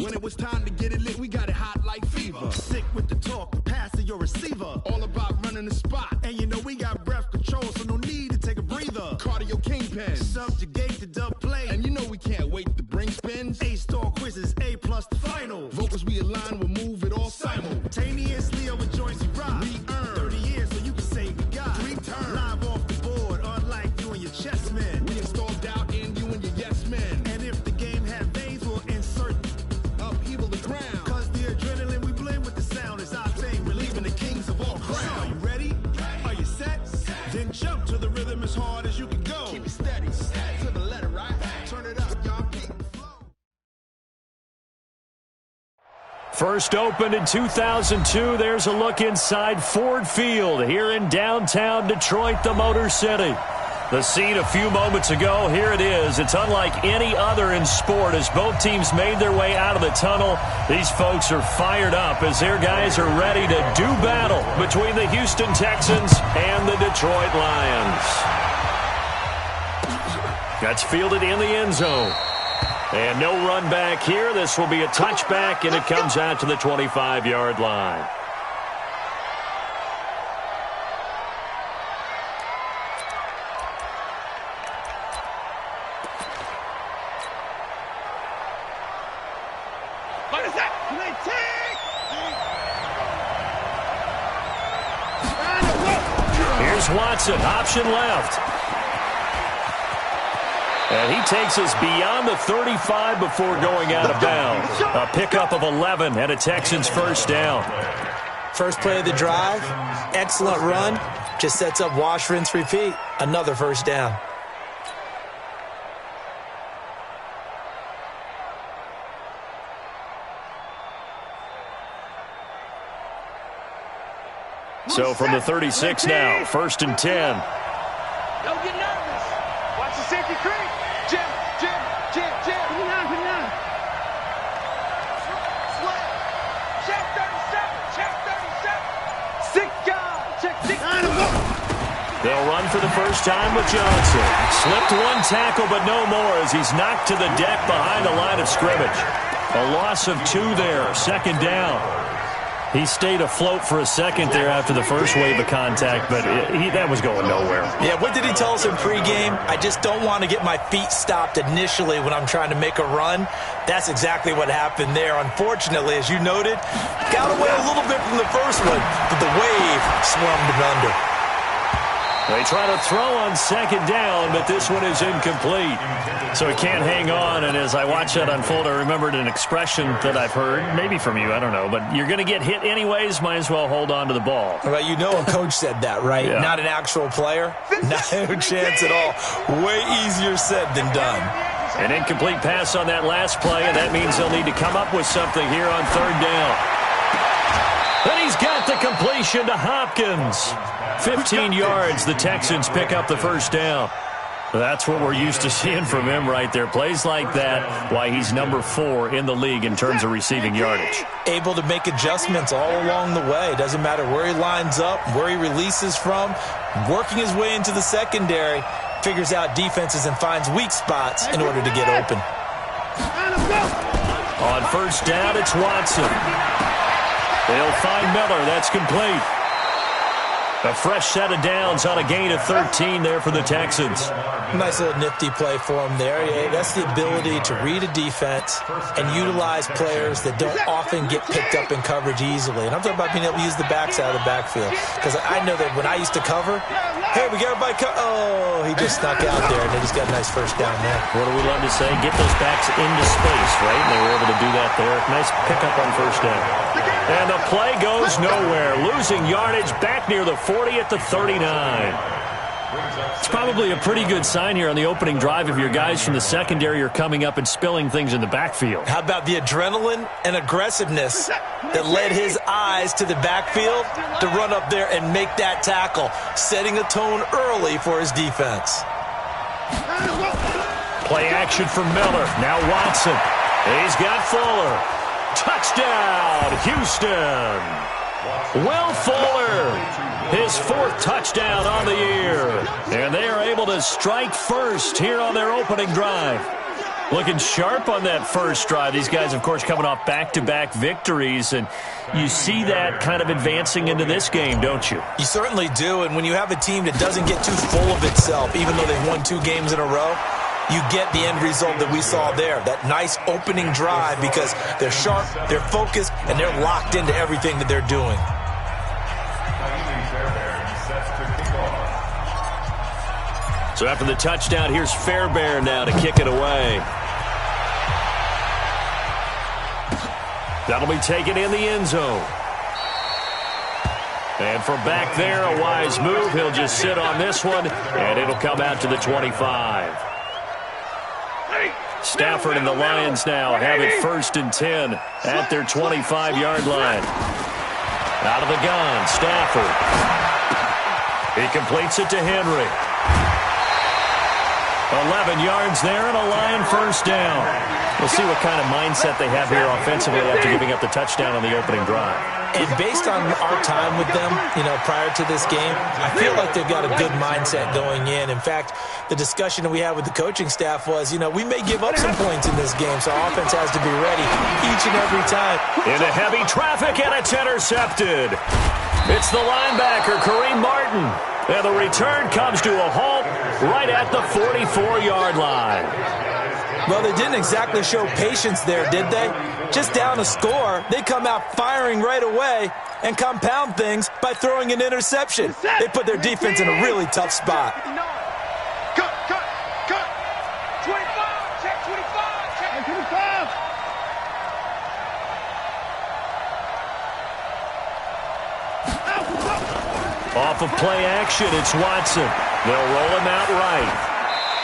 When it was time to get it lit, we got it hot like fever. Sick with the talk, passing your receiver. All about running the spot. And you know we got breath control, so no need to take a breather. Cardio kingpin. Subjugate the dub play. And you know we can't wait to bring spins. A-star quizzes, A+ the final. Vocals we align, we'll move it all simultaneously over joints we rock. We earn 30 years so you can say we got 3 turns. Live off the board, unlike you and your chess men. We install doubt in you and your yes men. And if the game had veins, we'll insert upheaval the ground. Cause the adrenaline we blend with the sound is our thing, relieving the kings of all crowns. Are you ready? Are you set? Then jump to the rhythm as hard as you can go. Keep it steady, to the letter, right? Turn it up, y'all. First opened in 2002, there's a look inside Ford Field here in downtown Detroit, the Motor City. The scene a few moments ago, here it is. It's unlike any other in sport as both teams made their way out of the tunnel. These folks are fired up as their guys are ready to do battle between the Houston Texans and the Detroit Lions. That's fielded in the end zone. And no run back here. This will be a touchback, and it comes out to the 25-yard line. What is that? Here's Watson, option left. And he takes us beyond the 35 before going out of bounds. A pickup of 11 and a Texans first down. First play of the drive, excellent run. Just sets up wash, rinse, repeat. Another first down. So from the 36 now, 1st and 10. Don't get nervous. Watch the safety creep. Jim. Put it on. Slip. Check 37. Sick guy. Check 6. They'll run for the first time with Johnson. Slipped one tackle, but no more as he's knocked to the deck behind the line of scrimmage. A loss of 2 there, 2nd down. He stayed afloat for a second there after the first wave of contact, but that was going nowhere. Yeah, what did he tell us in pregame? I just don't want to get my feet stopped initially when I'm trying to make a run. That's exactly what happened there. Unfortunately, as you noted, got away a little bit from the first one, but the wave swarmed him under. They try to throw on 2nd down, but this one is incomplete. So he can't hang on, and as I watch that unfold, I remembered an expression that I've heard, maybe from you, I don't know, but you're going to get hit anyways, might as well hold on to the ball. Well, you know a coach said that, right? Yeah. Not an actual player? No chance at all. Way easier said than done. An incomplete pass on that last play, and that means they'll need to come up with something here on 3rd down. And he's got the completion to Hopkins. 15 yards, the Texans pick up the first down. That's what we're used to seeing from him right there. Plays like that, why he's number 4 in the league in terms of receiving yardage. Able to make adjustments all along the way. Doesn't matter where he lines up, where he releases from. Working his way into the secondary, figures out defenses and finds weak spots in order to get open. On 1st down, it's Watson. They'll find Miller. That's complete. A fresh set of downs on a gain of 13 there for the Texans. Nice little nifty play for him there. Yeah, that's the ability to read a defense and utilize players that don't often get picked up in coverage easily. And I'm talking about being able to use the backside of the backfield. Because I know that when I used to cover, hey, we got everybody oh, he just snuck out there, and then he's got a nice first down there. What do we love to say? Get those backs into space, right? And they were able to do that there. Nice pickup on 1st down. And the play goes nowhere. Losing yardage back near the 40 at the 39. It's probably a pretty good sign here on the opening drive if your guys from the secondary are coming up and spilling things in the backfield. How about the adrenaline and aggressiveness that led his eyes to the backfield to run up there and make that tackle, setting a tone early for his defense. Play action for Miller. Now Watson. He's got Fuller. Touchdown, Houston. Will Fuller, his 4th touchdown on the year. And they are able to strike first here on their opening drive. Looking sharp on that first drive. These guys, of course, coming off back-to-back victories, and you see that kind of advancing into this game, don't you? You certainly do, and when you have a team that doesn't get too full of itself, even though they've won 2 games in a row, you get the end result that we saw there, that nice opening drive, because they're sharp, they're focused, and they're locked into everything that they're doing. So after the touchdown, here's Fairbairn now to kick it away. That'll be taken in the end zone. And from back there, a wise move. He'll just sit on this one, and it'll come out to the 25. Stafford and the Lions now have it 1st and 10 at their 25-yard line. Out of the gun, Stafford. He completes it to Henry. 11 yards there and a Lion first down. We'll see what kind of mindset they have here offensively after giving up the touchdown on the opening drive. And based on our time with them, prior to this game, I feel like they've got a good mindset going in. In fact, the discussion that we had with the coaching staff was, we may give up some points in this game, so our offense has to be ready each and every time. Into heavy traffic, and it's intercepted. It's the linebacker, Kareem Martin. And the return comes to a halt right at the 44-yard line. Well, they didn't exactly show patience there, did they? Just down a score, they come out firing right away and compound things by throwing an interception. They put their defense in a really tough spot. Cut. 25, check 25, check 25. Off of play action, it's Watson. They'll roll him out right.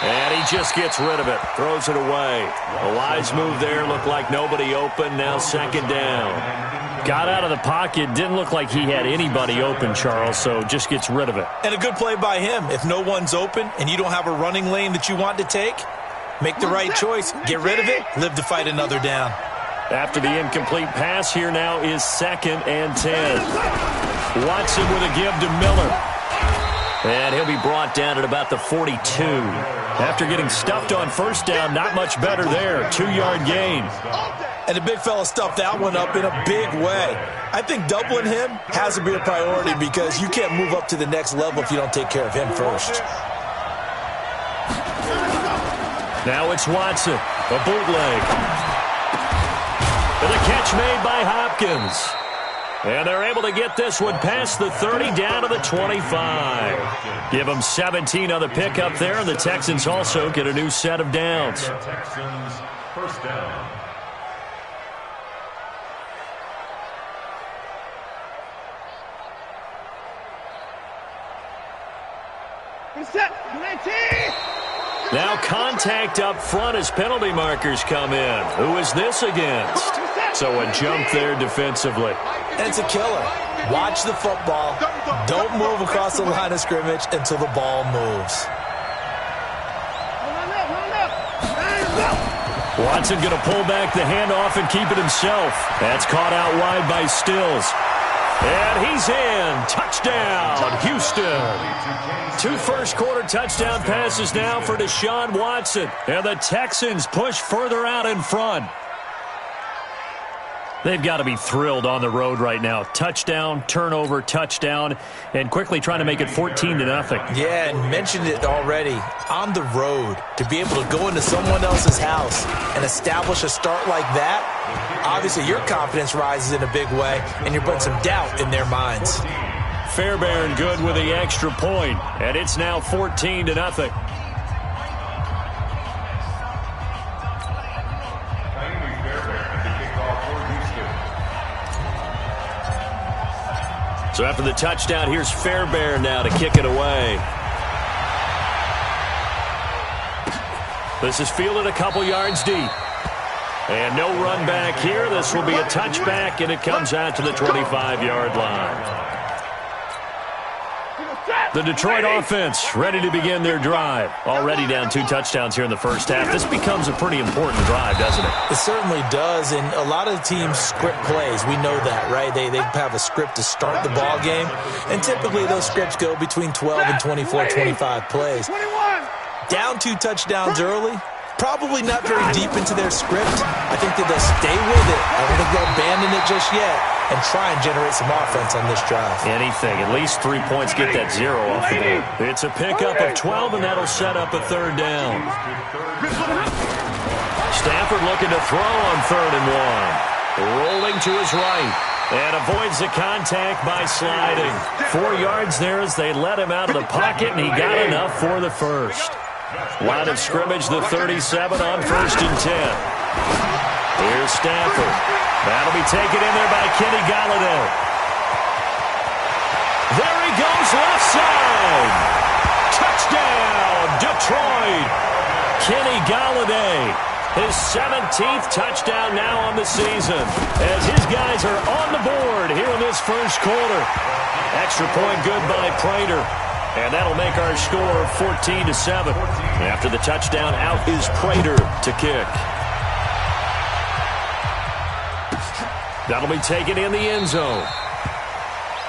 And he just gets rid of it, throws it away. A wise move there, looked like nobody open, now 2nd down. Got out of the pocket, didn't look like he had anybody open, Charles, so just gets rid of it. And a good play by him. If no one's open and you don't have a running lane that you want to take, make the right choice, get rid of it, live to fight another down. After the incomplete pass, here now is 2nd and 10. Watson with a give to Miller. And he'll be brought down at about the 42. After getting stuffed on first down, not much better there. 2-yard gain. And the big fella stuffed that one up in a big way. I think doubling him has to be a priority because you can't move up to the next level if you don't take care of him first. Now it's Watson. A bootleg. And the catch made by Hopkins. And they're able to get this one past the 30 down to the 25. Give them 17 on the pickup there, and the Texans also get a new set of downs. Texans, first down. Now contact up front as penalty markers come in. Who is this against? So a jump there defensively. And it's a killer. Watch the football. Don't move across the line of scrimmage until the ball moves. Watson going to pull back the handoff and keep it himself. That's caught out wide by Stills. And he's in. Touchdown, Houston. 2 first-quarter touchdown passes now for Deshaun Watson. And the Texans push further out in front. They've got to be thrilled on the road right now. Touchdown, turnover, touchdown, and quickly trying to make it 14-0. Yeah, and mentioned it already. On the road, to be able to go into someone else's house and establish a start like that, obviously your confidence rises in a big way, and you're putting some doubt in their minds. Fairbairn good with the extra point, and it's now 14-0. So after the touchdown, here's Fairbairn now to kick it away. This is fielded a couple yards deep. And no run back here. This will be a touchback, and it comes out to the 25-yard line. The Detroit offense ready to begin their drive. Already down 2 touchdowns here in the first half. This becomes a pretty important drive, doesn't it? It certainly does, and a lot of teams script plays. We know that, right? They have a script to start the ball game, and typically those scripts go between 12 and 24, 25 plays. Down 2 touchdowns early, Probably not very deep into their script. I think that they'll stay with it. I don't think they'll abandon it just yet and try and generate some offense on this drive. Anything. At least 3 points. Get that 0 off the board. It's a pickup of 12, and that'll set up a third down. Stafford looking to throw on 3rd and 1. Rolling to his right. And avoids the contact by sliding. 4 yards there as they let him out of the pocket, and he got enough for the first. Line of scrimmage, the 37 on 1st and 10. Here's Stafford. That'll be taken in there by Kenny Golladay. There he goes, left side. Touchdown, Detroit. Kenny Golladay. His 17th touchdown now on the season as his guys are on the board here in this first quarter. Extra point good by Prater. And that'll make our score 14-7. After the touchdown, out is Prater to kick. That'll be taken in the end zone.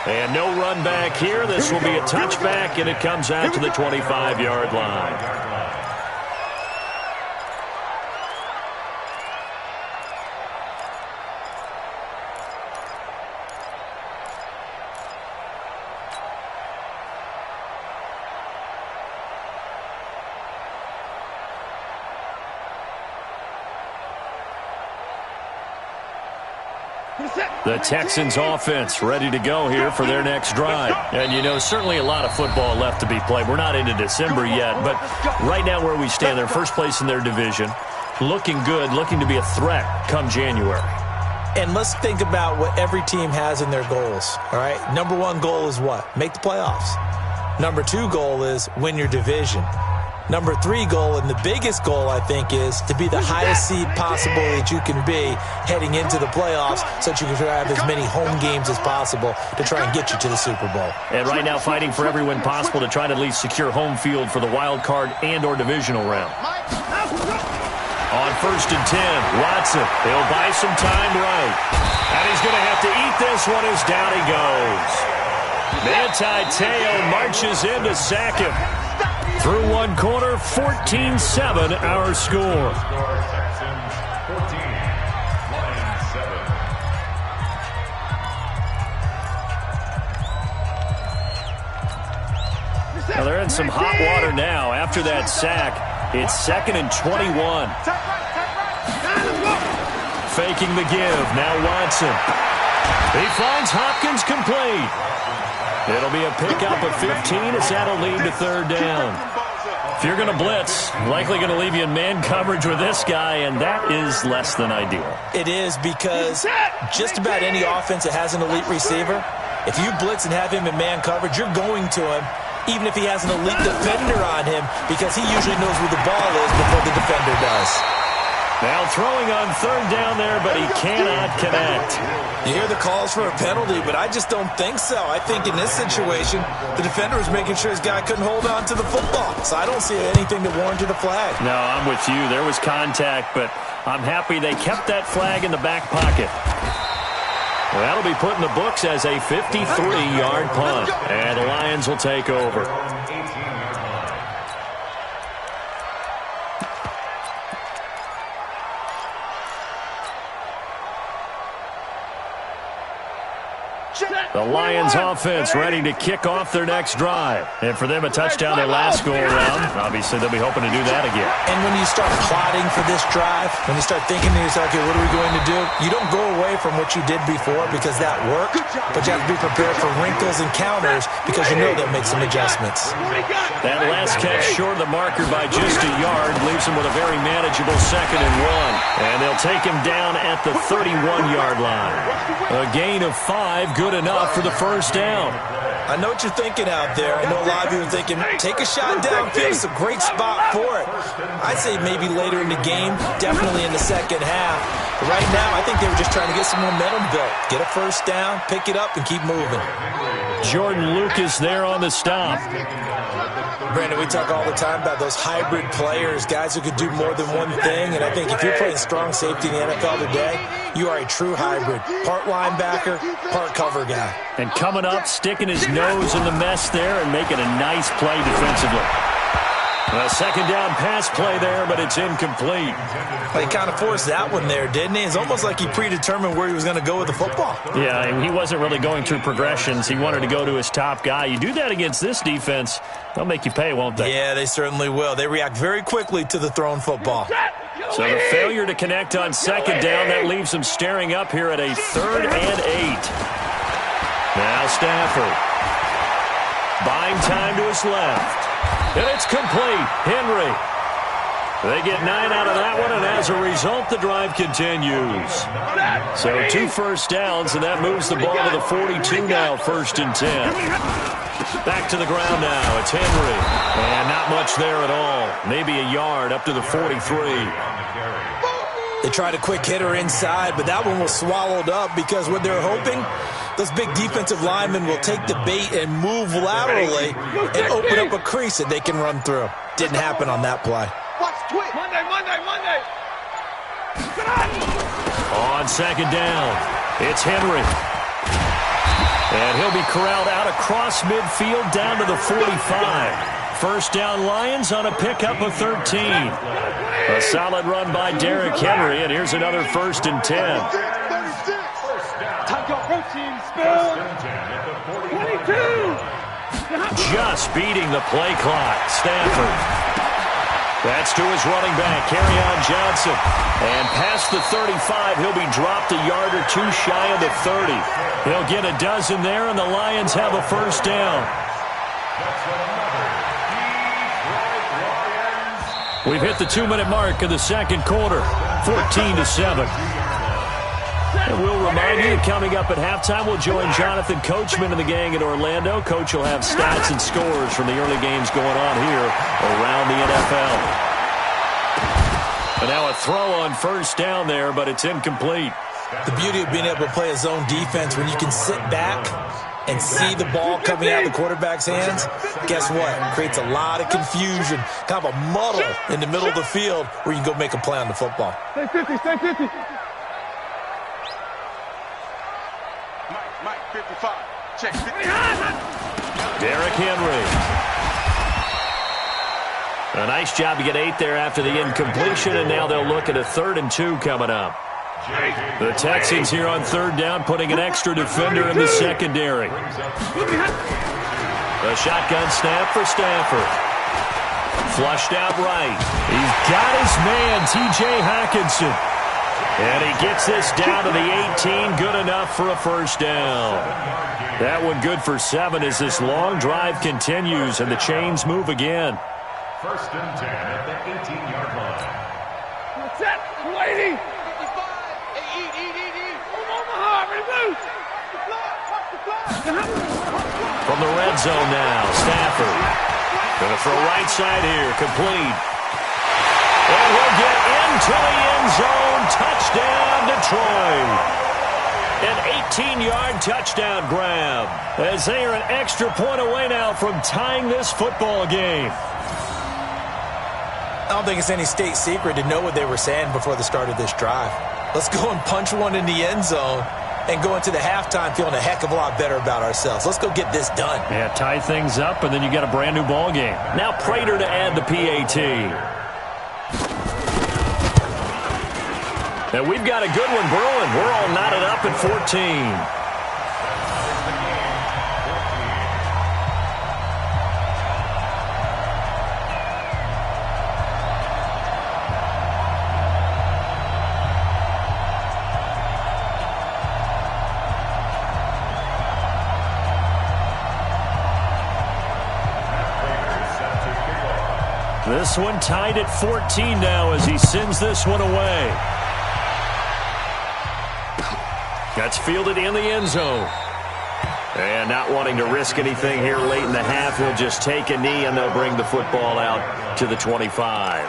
And no run back here. This will be a touchback, and it comes out to the 25-yard line. The Texans offense ready to go here for their next drive. And, you know, certainly a lot of football left to be played. We're not into December yet, but right now where we stand, they're first place in their division. Looking good, looking to be a threat come January. And let's think about what every team has in their goals, all right? Number 1 goal is what? Make the playoffs. Number 2 goal is win your division. Number 3 goal, and the biggest goal, I think, is to be the highest seed possible that you can be heading into the playoffs so that you can have as many home games as possible to try and get you to the Super Bowl. And right now fighting for every win possible to try to at least secure home field for the wild card and or divisional round. On 1st and 10, Watson. He'll buy some time right. And he's going to have to eat this one as down he goes. Manti Te'o marches in to sack him. Through one quarter, 14-7 our score. Now they're in some hot water now. After that sack, it's 2nd and 21. Faking the give. Now Watson. He finds Hopkins complete. It'll be a pickup of 15 as that'll lead to 3rd down. If you're going to blitz, likely going to leave you in man coverage with this guy, and that is less than ideal. It is, because just about any offense that has an elite receiver, if you blitz and have him in man coverage, you're going to him, even if he has an elite defender on him, because he usually knows where the ball is before the defender does. Now throwing on 3rd down there, but he cannot connect. You hear the calls for a penalty, but I just don't think so. I think in this situation, the defender was making sure his guy couldn't hold on to the football. So I don't see anything to warrant a flag. No, I'm with you. There was contact, but I'm happy they kept that flag in the back pocket. Well, that'll be put in the books as a 53-yard punt. And the Lions will take over. The Lions offense ready to kick off their next drive. And for them, a touchdown their last go-around. Obviously, they'll be hoping to do that again. And when you start plotting for this drive, when you start thinking to yourself, okay, what are we going to do? You don't go away from what you did before because that worked, but you have to be prepared for wrinkles and counters because you know they'll make some adjustments. That last catch short of the marker by just a yard leaves him with a very manageable 2nd and 1. And they'll take him down at the 31-yard line. A gain of 5, good enough for the first down. I know what you're thinking out there. I know a lot of you are thinking, take a shot downfield. It's a great spot for it. I'd say maybe later in the game, definitely in the second half. But right now, I think they were just trying to get some momentum built. Get a first down, pick it up, and keep moving. Jordan Lucas there on the stop. Brandon, we talk all the time about those hybrid players, guys who could do more than one thing. And I think if you're playing strong safety in the NFL today, you are a true hybrid. Part linebacker, part cover guy. And coming up, sticking his nose in the mess there and making a nice play defensively. A second down pass play there, but it's incomplete. He kind of forced that one there, didn't he? It's almost like he predetermined where he was going to go with the football. Yeah, and he wasn't really going through progressions. He wanted to go to his top guy. You do that against this defense, they'll make you pay, won't they? Yeah, they certainly will. They react very quickly to the thrown football. So the failure to connect on second down, that leaves them staring up here at a 3rd and 8. Now Stafford. Buying time to his left. And it's complete. Henry. They get 9 out of that one, and as a result, the drive continues. So 2 first downs, and that moves the ball to the 42 now, 1st and 10. Back to the ground now. It's Henry. And not much there at all. Maybe a yard up to the 43. They tried a quick hitter inside, but that one was swallowed up because what they're hoping, those big defensive linemen will take the bait and move laterally and open up a crease that they can run through. Didn't happen on that play. Monday. On second down, it's Henry. And he'll be corralled out across midfield down to the 45. First down Lions on a pickup of 13. A solid run by Derrick Henry, and here's another 1st and 10. Protein spill. 22. Just beating the play clock. Stafford. That's to his running back, Kerryon Johnson. And past the 35, he'll be dropped a yard or 2 shy of the 30. He'll get a dozen there, and the Lions have a first down. We've hit the 2-minute mark of the second quarter, 14-7. And we'll remind you that coming up at halftime, we'll join Jonathan Coachman and the gang in Orlando. Coach will have stats and scores from the early games going on here around the NFL. And now a throw on first down there, but it's incomplete. The beauty of being able to play a zone defense when you can sit back and see the ball coming out of the quarterback's hands, guess what? It creates a lot of confusion, kind of a muddle in the middle of the field where you can go make a play on the football. Stay 50. Mike, 55. Check 50. Derrick Henry. A nice job to get 8 there after the incompletion, and now they'll look at a 3rd and 2 coming up. The Texans here on 3rd down, putting an extra defender in the secondary. A shotgun snap for Stafford. Flushed out right. He's got his man, T.J. Hockenson. And he gets this down to the 18, good enough for a first down. That one good for 7 as this long drive continues and the chains move again. 1st and 10 at the 18-yard line. What's that? Lady! From the red zone now, Stafford. Going to throw right side here, complete. And he'll get into the end zone. Touchdown, Detroit. An 18-yard touchdown grab as they are an extra point away now from tying this football game. I don't think it's any state secret to know what they were saying before the start of this drive. Let's go and punch one in the end zone and go into the halftime feeling a heck of a lot better about ourselves. Let's go get this done. Yeah, tie things up, and then you get a brand-new ball game. Now Prater to add the PAT. And we've got a good one brewing. We're all knotted up at 14. This one tied at 14 now as he sends this one away. That's fielded in the end zone. And not wanting to risk anything here late in the half, he'll just take a knee and they'll bring the football out to the 25.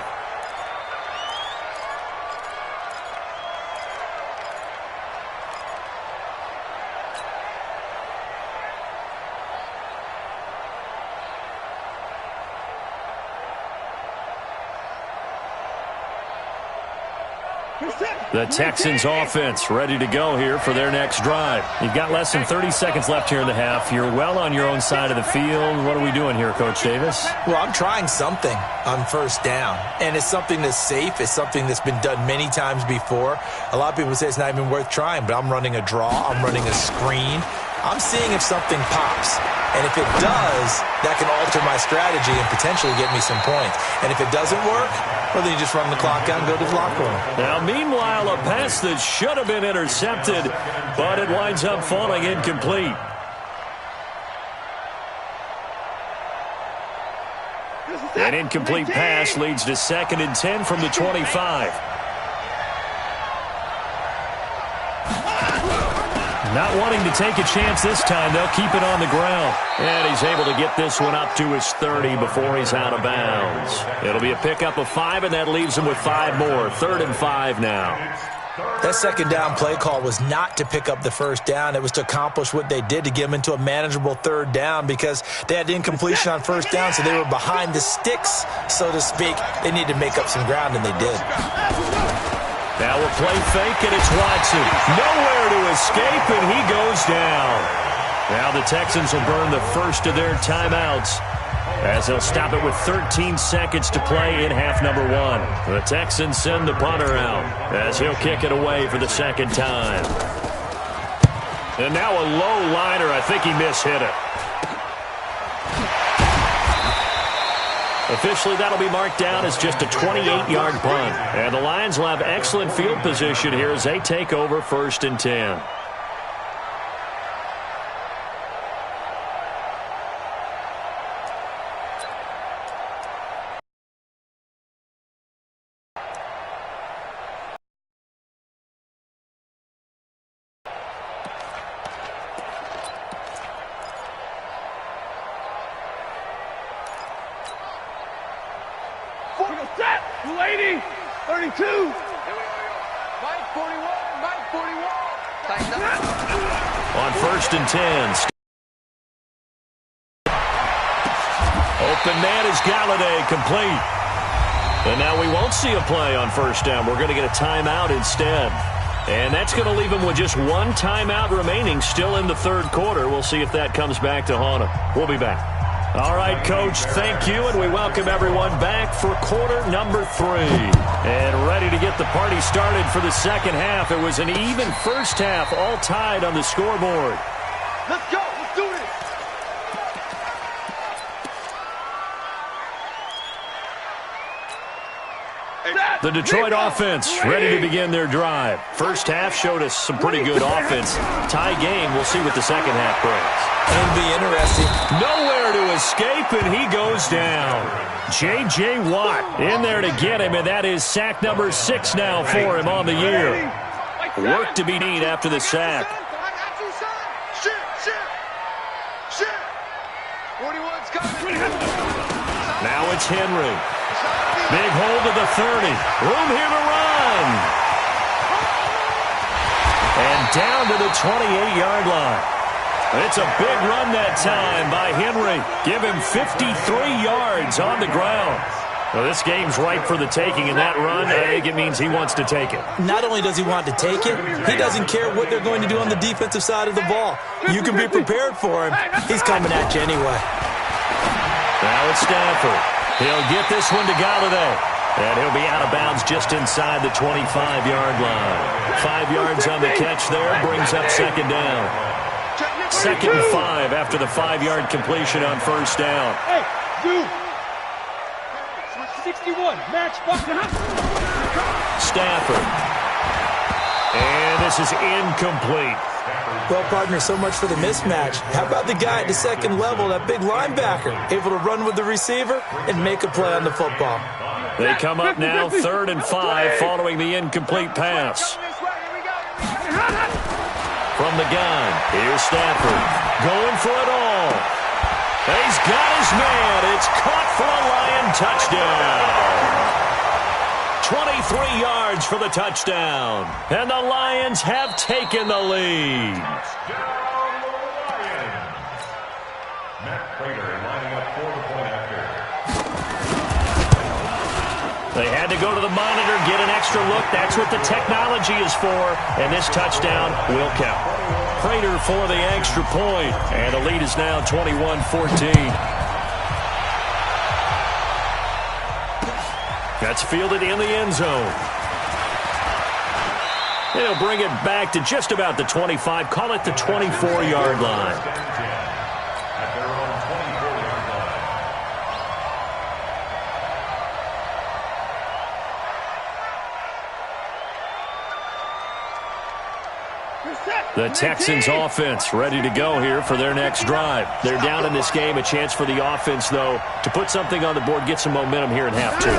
The Texans offense ready to go here for their next drive. You've got less than 30 seconds left here in the half. You're well on your own side of the field. What are we doing here, Coach Davis? Well, I'm trying something on first down, and it's something that's safe. It's something that's been done many times before. A lot of people say it's not even worth trying, but I'm running a draw. I'm running a screen. I'm seeing if something pops. And if it does, that can alter my strategy and potentially get me some points. And if it doesn't work, well, then you just run the clock out and go to the locker room. Now, meanwhile, a pass that should have been intercepted, but it winds up falling incomplete. An incomplete pass leads to 2nd and 10 from the 25. Not wanting to take a chance this time, they'll keep it on the ground. And he's able to get this one up to his 30 before he's out of bounds. It'll be a pickup of 5, and that leaves him with 5 more. 3rd and 5 now. That second down play call was not to pick up the first down. It was to accomplish what they did, to get them into a manageable 3rd down, because they had incompletion on first down, so they were behind the sticks, so to speak. They needed to make up some ground, and they did. Now a play fake, and it's Watson. Nowhere to escape, and he goes down. Now the Texans will burn the first of their timeouts, as they'll stop it with 13 seconds to play in half number 1. The Texans send the punter out, as he'll kick it away for the 2nd time. And now a low liner. I think he mishit it. Officially, that'll be marked down as just a 28-yard punt. And the Lions will have excellent field position here as they take over 1st and 10. Set, 280, 32. Here we go. Mike 41, Mike 41. Tighten up. On 1st and 10. Open man is Galladay, complete. And now we won't see a play on 1st down. We're going to get a timeout instead. And that's going to leave him with just 1 timeout remaining still in the 3rd quarter. We'll see if that comes back to haunt him. We'll be back. All right, Coach, thank you, and we welcome everyone back for quarter number 3. And ready to get the party started for the 2nd half. It was an even first half, all tied on the scoreboard. Let's go. Let's do this. The Detroit offense ready to begin their drive. First half showed us some pretty good offense. Tie game, we'll see what the 2nd half brings. It'll be interesting. Nowhere to escape, and he goes down. J.J. Watt in there to get him, and that is sack number 6 now for him on the year. Work to be done after the sack. Now it's Henry. Big hold of the 30. Room here to run. And down to the 28-yard line. It's a big run that time by Henry. Give him 53 yards on the ground. Well, this game's ripe for the taking, and that run, I think it means he wants to take it. Not only does he want to take it, he doesn't care what they're going to do on the defensive side of the ball. You can be prepared for him. He's coming at you anyway. Now it's Stafford. He'll get this one to Galladay. And he'll be out of bounds just inside the 25-yard line. 5 yards on the catch there, brings up 2nd down. 2nd and 5 after the 5-yard completion on 1st down. Hey, dude. 61, match bucket. Stafford. And this is incomplete. Well, partner, so much for the mismatch. How about the guy at the 2nd level, that big linebacker, able to run with the receiver and make a play on the football? They come up now 3rd and 5 following the incomplete pass. From the gun, here's Stafford going for it all. He's got his man. It's caught for a Lion touchdown. 23 yards for the touchdown. And the Lions have taken the lead. Touchdown, Lions. Matt Prater lining up for the point after. They had to go to the monitor, get an extra look. That's what the technology is for. And this touchdown will count. Prater for the extra point. And the lead is now 21-14. That's fielded in the end zone. They'll bring it back to just about the 25. Call it the 24-yard line. At their own 24-yard line. The Texans offense ready to go here for their next drive. They're down in this game. A chance for the offense, though, to put something on the board, get some momentum here in half two.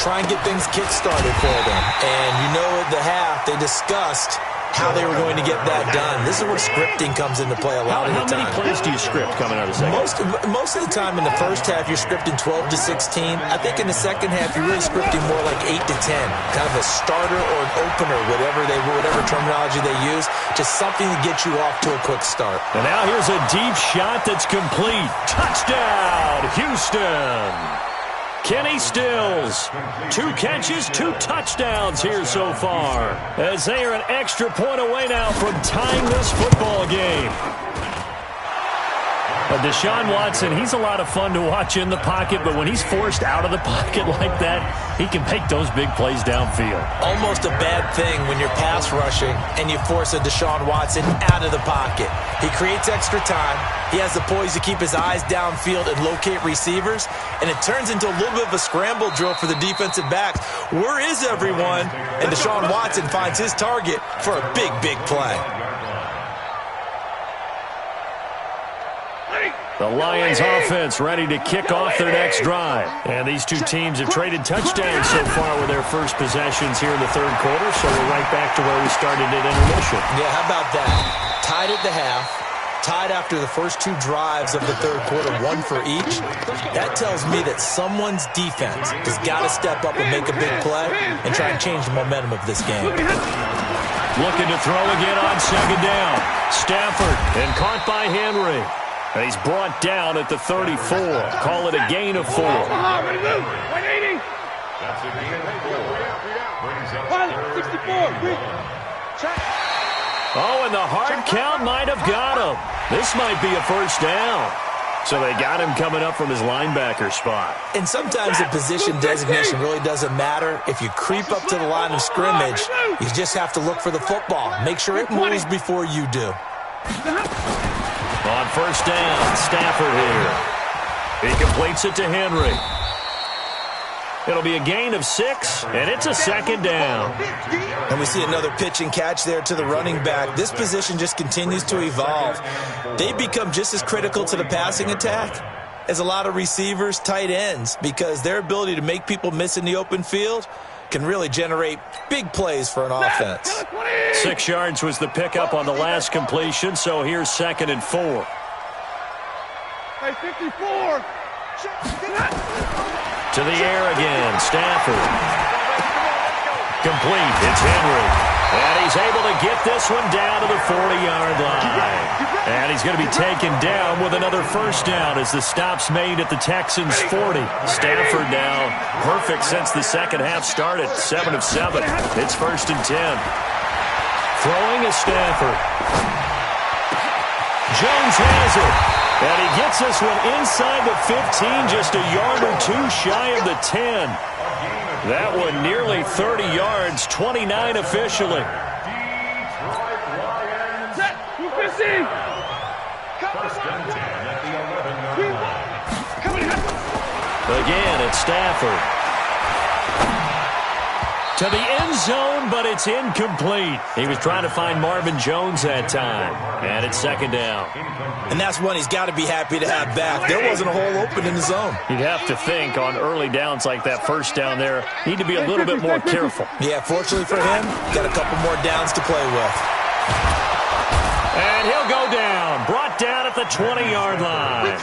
Try and get things kick-started for them. And you know at the half, they discussed how they were going to get that done. This is where scripting comes into play a lot of the time. How many plays do you script coming out of the second? Most of the time in the first half, you're scripting 12 to 16. I think in the second half, you're really scripting more like 8 to 10. Kind of a starter or an opener, whatever terminology they use. Just something to get you off to a quick start. And now here's a deep shot that's complete. Touchdown, Houston. Kenny Stills, 2 catches, 2 touchdowns here so far, as they are an extra point away now from tying this football game. Deshaun Watson, he's a lot of fun to watch in the pocket, but when he's forced out of the pocket like that, he can make those big plays downfield. Almost a bad thing when you're pass rushing and you force a Deshaun Watson out of the pocket. He creates extra time. He has the poise to keep his eyes downfield and locate receivers, and it turns into a little bit of a scramble drill for the defensive backs. Where is everyone? And Deshaun Watson finds his target for a big, big play. The Lions offense ready to kick off their next drive. And these two teams have traded touchdowns so far with their first possessions here in the third quarter, so we're right back to where we started at intermission. Yeah, how about that? Tied at the half, tied after the first 2 drives of the third quarter, 1 for each. That tells me that someone's defense has got to step up and make a big play and try and change the momentum of this game. Looking to throw again on second down. Stafford, and caught by Henry. And he's brought down at the 34. Call it a gain of 4. That's a gain of 4. Brings up 64. Oh, and the hard count might have got him. This might be a first down. So they got him coming up from his linebacker spot. And sometimes the position designation really doesn't matter. If you creep up to the line of scrimmage, you just have to look for the football. Make sure it moves before you do. On first down, Stafford here. He completes it to Henry. It'll be a gain of 6, and it's a second down. And we see another pitch and catch there to the running back. This position just continues to evolve. They become just as critical to the passing attack as a lot of receivers, tight ends, because their ability to make people miss in the open field can really generate big plays for an offense. 6 yards was the pickup on the last completion, so here's 2nd and 4. Hey, 54. To the air again, Stafford. Complete, it's Henry. And he's able to get this one down to the 40-yard line. And he's going to be taken down with another first down as the stop's made at the Texans' 40. Stafford now perfect since the second half started, 7 of 7. It's 1st and 10. Throwing is Stafford. Jones has it. And he gets this one inside the 15, just a yard or 2 shy of the 10. That one nearly 30 yards, 29 officially. Set. 250. First and 10 at the 11-yard line. Again, it's Stafford. To the end zone, but it's incomplete. He was trying to find Marvin Jones that time. And it's 2nd down. And that's one he's got to be happy to have back. There wasn't a hole open in the zone. You'd have to think on early downs like that first down there, need to be a little bit more careful. Yeah, fortunately for him, got a couple more downs to play with. And he'll go down. Brought down at the 20-yard line.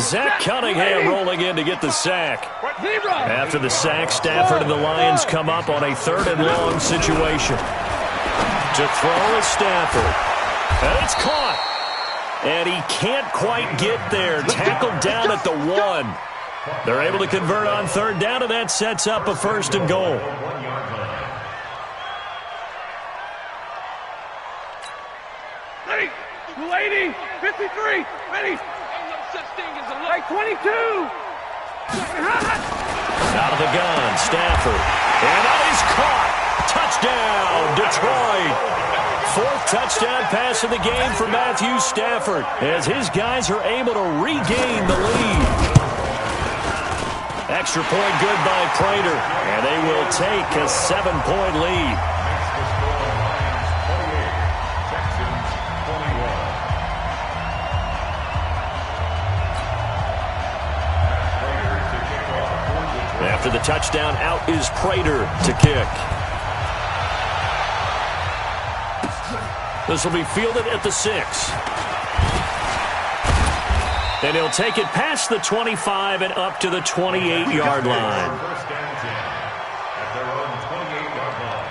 Zach Cunningham rolling in to get the sack. After the sack, Stafford and the Lions come up on a 3rd and long situation. To throw is Stafford. And it's caught. And he can't quite get there. Tackled down at the 1. They're able to convert on third down, and that sets up a first and goal. 1 yard line. Ready. 280. 53. Ready. Ain't no such thing as a like 22. Out of the gun, Stafford. And that is caught. Touchdown, Detroit. Fourth touchdown pass of the game for Matthew Stafford as his guys are able to regain the lead. Extra point good by Prater, and they will take a 7-point lead. Makes the score Lions 28, Texans 21. After the touchdown, out is Prater to kick. This will be fielded at the 6. And he'll take it past the 25 and up to the 28-yard line. First down 10 at their own 28-yard line.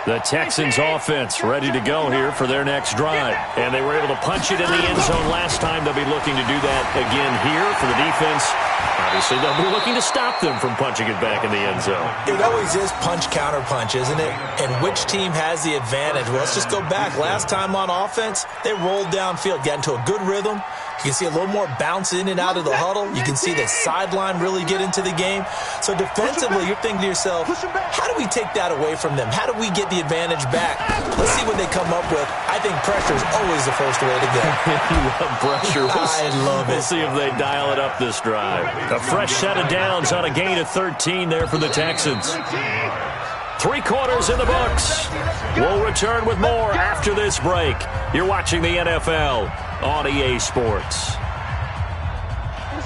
The Texans offense ready to go here for their next drive. And they were able to punch it in the end zone last time. They'll be looking to do that again here for the defense. Obviously, they'll be looking to stop them from punching it back in the end zone. It always is punch-counter-punch, isn't it? And which team has the advantage? Well, let's just go back. Last time on offense, they rolled downfield, got into a good rhythm. You can see a little more bounce in and out of the huddle. You can see the sideline really get into the game. So defensively, you're thinking to yourself, how do we take that away from them? How do we get the advantage back? Let's see what they come up with. I think pressure is always the first way to go. You love pressure. I love it. We'll see if they dial it up this drive. A fresh set of downs on a gain of 13 there for the Texans. 3 quarters in the books. We'll return with more after this break. You're watching the NFL on EA Sports.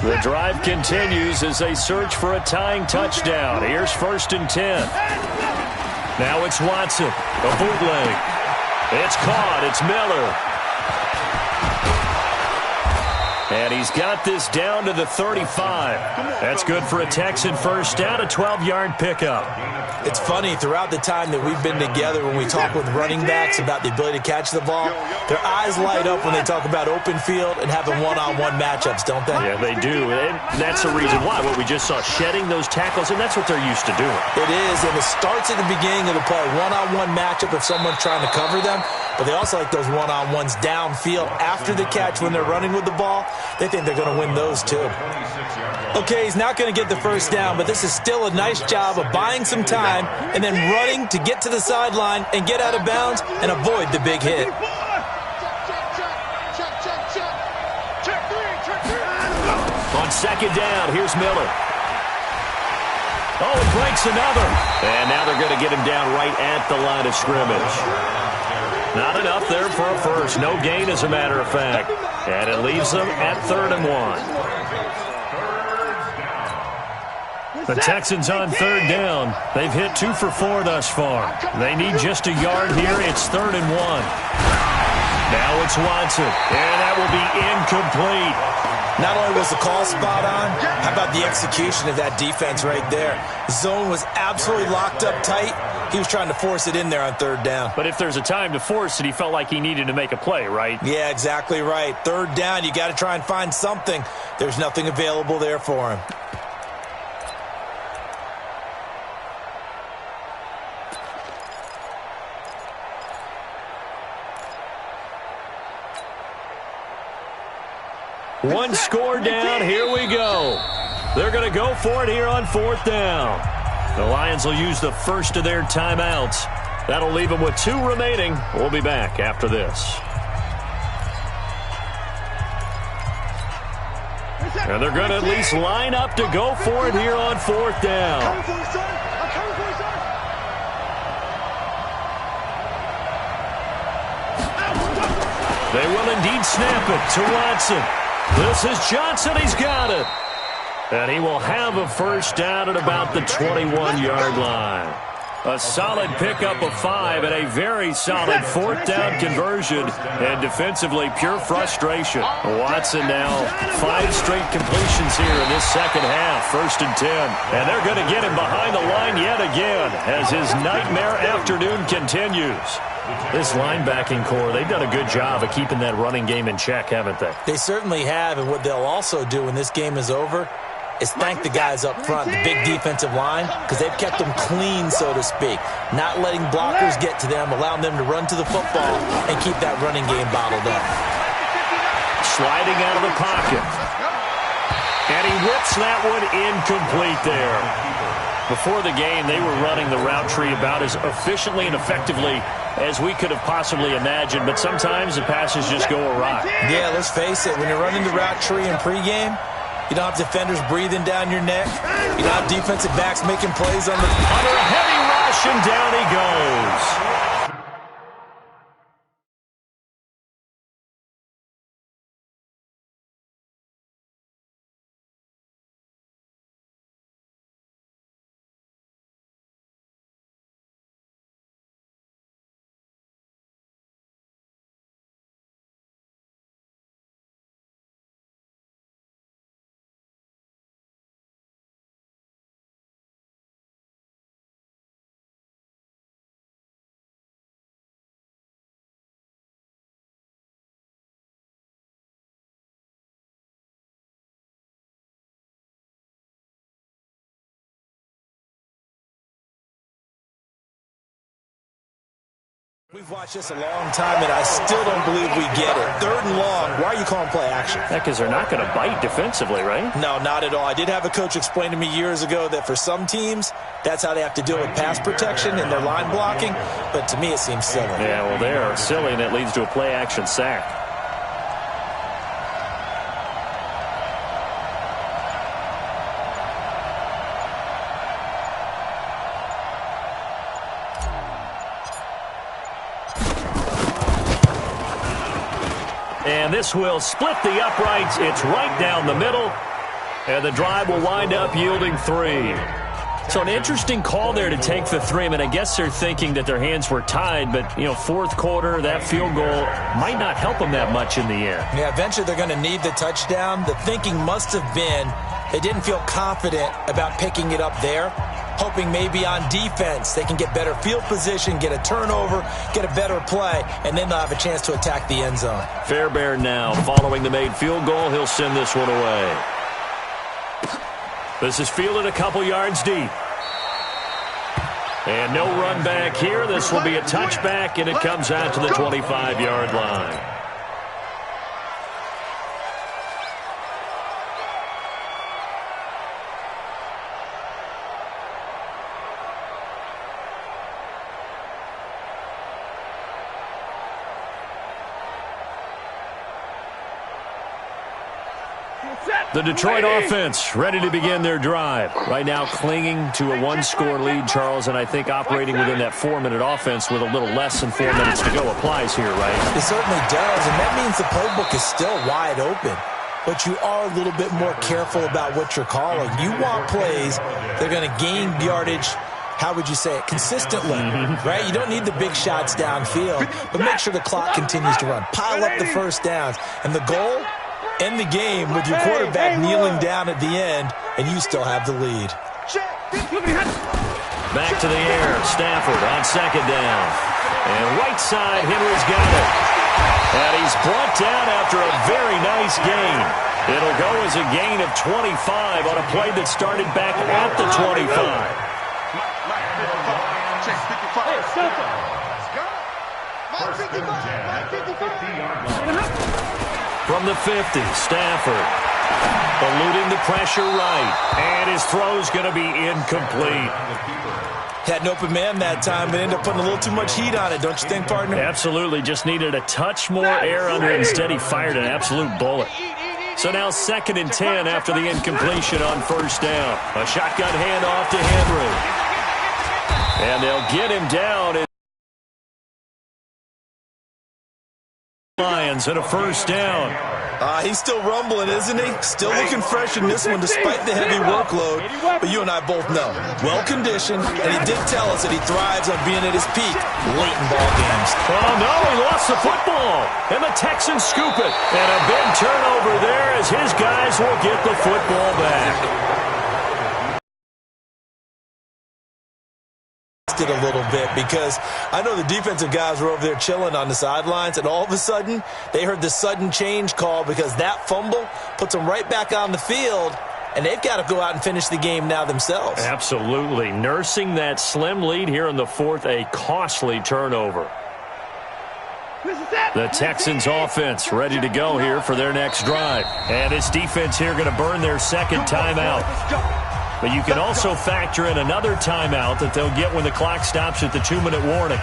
The drive continues as they search for a tying touchdown. Here's 1st and 10. Now it's Watson. A bootleg. It's caught. It's Miller. And he's got this down to the 35. That's good for a Texan first down, a 12-yard pickup. It's funny, throughout the time that we've been together, when we talk with running backs about the ability to catch the ball, their eyes light up when they talk about open field and having one-on-one matchups, don't they? Yeah, they do. And that's the reason why. What we just saw, shedding those tackles, and that's what they're used to doing. It is, and it starts at the beginning of the play, one-on-one matchup if someone's trying to cover them, but they also like those one-on-ones downfield after the catch when they're running with the ball. They think they're going to win those too. Okay, he's not going to get the first down, but this is still a nice job of buying some time and then running to get to the sideline and get out of bounds and avoid the big hit. On second down, here's Miller. Oh, it breaks another. And now they're going to get him down right at the line of scrimmage. Not enough there for a first. No gain, as a matter of fact. And it leaves them at 3rd and 1. The Texans on 3rd down. They've hit 2 for 4 thus far. They need just a yard here. It's 3rd and 1. Now it's Watson. And that will be incomplete. Not only was the call spot on, how about the execution of that defense right there? Zone was absolutely locked up tight. He was trying to force it in there on 3rd down. But if there's a time to force it, he felt like he needed to make a play, right? Yeah, exactly right. 3rd down, you got to try and find something. There's nothing available there for him. One score down. Here we go. They're going to go for it here on 4th down. The Lions will use the first of their timeouts. That'll leave them with 2 remaining. We'll be back after this. And they're going to at least line up to go for it here on 4th down. They will indeed snap it to Watson. This is Johnson. He's got it. And he will have a first down at about the 21-yard line. A solid pickup of 5 and a very solid fourth down conversion. And defensively, pure frustration. Watson now 5 straight completions here in this second half. 1st and 10. And they're going to get him behind the line yet again as his nightmare afternoon continues. This linebacking core, they've done a good job of keeping that running game in check, haven't they? They certainly have, and what they'll also do when this game is over is thank the guys up front, the big defensive line, because they've kept them clean, so to speak. Not letting blockers get to them, allowing them to run to the football and keep that running game bottled up. Sliding out of the pocket. And he whips that one incomplete there. Before the game, they were running the route tree about as efficiently and effectively as we could have possibly imagined, but sometimes the passes just go awry. Yeah, let's face it, when you're running the route tree in pregame, you don't have defenders breathing down your neck. You don't have defensive backs making plays on the... Under a heavy rush, and down he goes. We've watched this a long time, and I still don't believe we get it. 3rd and long. Why are you calling play action? Because they're not going to bite defensively, right? No, not at all. I did have a coach explain to me years ago that for some teams, that's how they have to deal with pass protection and their line blocking. But to me, it seems silly. Yeah, well, they're silly, and it leads to a play action sack. And this will split the uprights. It's right down the middle. And the drive will wind up yielding 3. So an interesting call there to take the 3. I mean, I guess they're thinking that their hands were tied, but, you know, 4th quarter, that field goal might not help them that much in the end. Yeah, eventually they're going to need the touchdown. The thinking must have been they didn't feel confident about picking it up there, hoping maybe on defense they can get better field position, get a turnover, get a better play, and then they'll have a chance to attack the end zone. Fairbairn now following the made field goal. He'll send this one away. This is fielded a couple yards deep. And no run back here. This will be a touchback, and it comes out to the 25-yard line. The Detroit offense ready to begin their drive. Right now clinging to a 1-score lead, Charles, and I think operating within that 4-minute offense with a little less than 4 minutes to go applies here, right? It certainly does, and that means the playbook is still wide open. But you are a little bit more careful about what you're calling. You want plays that are going to gain yardage, how would you say it, consistently, right? You don't need the big shots downfield, but make sure the clock continues to run. Pile up the first downs. And the goal? End the game with your quarterback kneeling down at the end, and you still have the lead. Back to the air. Stafford on 2nd down. And right side, Henry's got it. And he's brought down after a very nice gain. It'll go as a gain of 25 on a play that started back at the 25. From the 50, Stafford eluding the pressure right, and his throw's going to be incomplete. Had an open man that time, but ended up putting a little too much heat on it, don't you think, partner? Absolutely, just needed a touch more air under it. Instead, he fired an absolute bullet. So now 2nd and 10 after the incompletion on 1st down. A shotgun handoff to Henry. And they'll get him down. Lions at a 1st down. He's still rumbling, isn't he? Still looking fresh in this one despite the heavy workload. But you and I both know, well-conditioned, and he did tell us that he thrives on being at his peak late in ball games. Oh, no, he lost the football. And the Texans scoop it. And a big turnover there as his guys will get the football back. It a little bit because I know the defensive guys were over there chilling on the sidelines, and all of a sudden they heard the sudden change call because that fumble puts them right back on the field, and they've got to go out and finish the game now themselves. Absolutely. Nursing that slim lead here in the fourth, a costly turnover. The Texans offense ready to go here for their next drive. And this defense here going to burn their second timeout. But you can also factor in another timeout that they'll get when the clock stops at the 2-minute warning.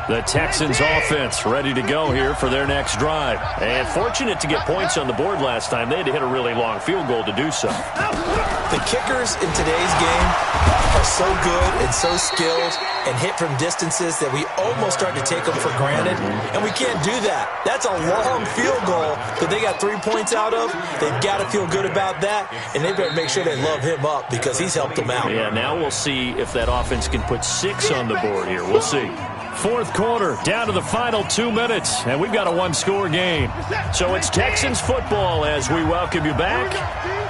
The Texans offense ready to go here for their next drive. And fortunate to get points on the board last time. They had to hit a really long field goal to do so. The kickers in today's game are so good and so skilled and hit from distances that we almost start to take them for granted. And we can't do that. That's a long field goal that they got 3 points out of. They've got to feel good about that. And they better make sure they love him up because he's helped them out. Yeah, now we'll see if that offense can put 6 on the board here. We'll see. Fourth quarter, down to the final 2 minutes, and we've got a one-score game. So it's Texans football as we welcome you back.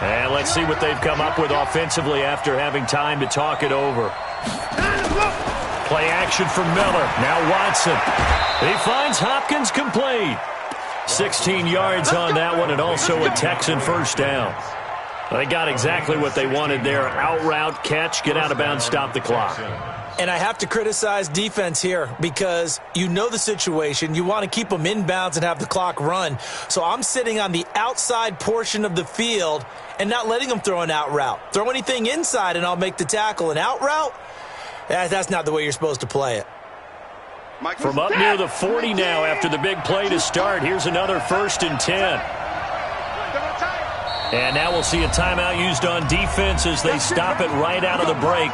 And let's see what they've come up with offensively after having time to talk it over. Play action from Miller. Now Watson. He finds Hopkins complete. 16 yards on that one, and also a Texan first down. They got exactly what they wanted there. Out route, catch, get out of bounds, stop the clock. And I have to criticize defense here because you know the situation. You want to keep them inbounds and have the clock run. So I'm sitting on the outside portion of the field and not letting them throw an out route. Throw anything inside and I'll make the tackle. An out route? That's not the way you're supposed to play it. From up near the 40 now after the big play to start. Here's another 1st and 10. And now we'll see a timeout used on defense as they stop it right out of the break.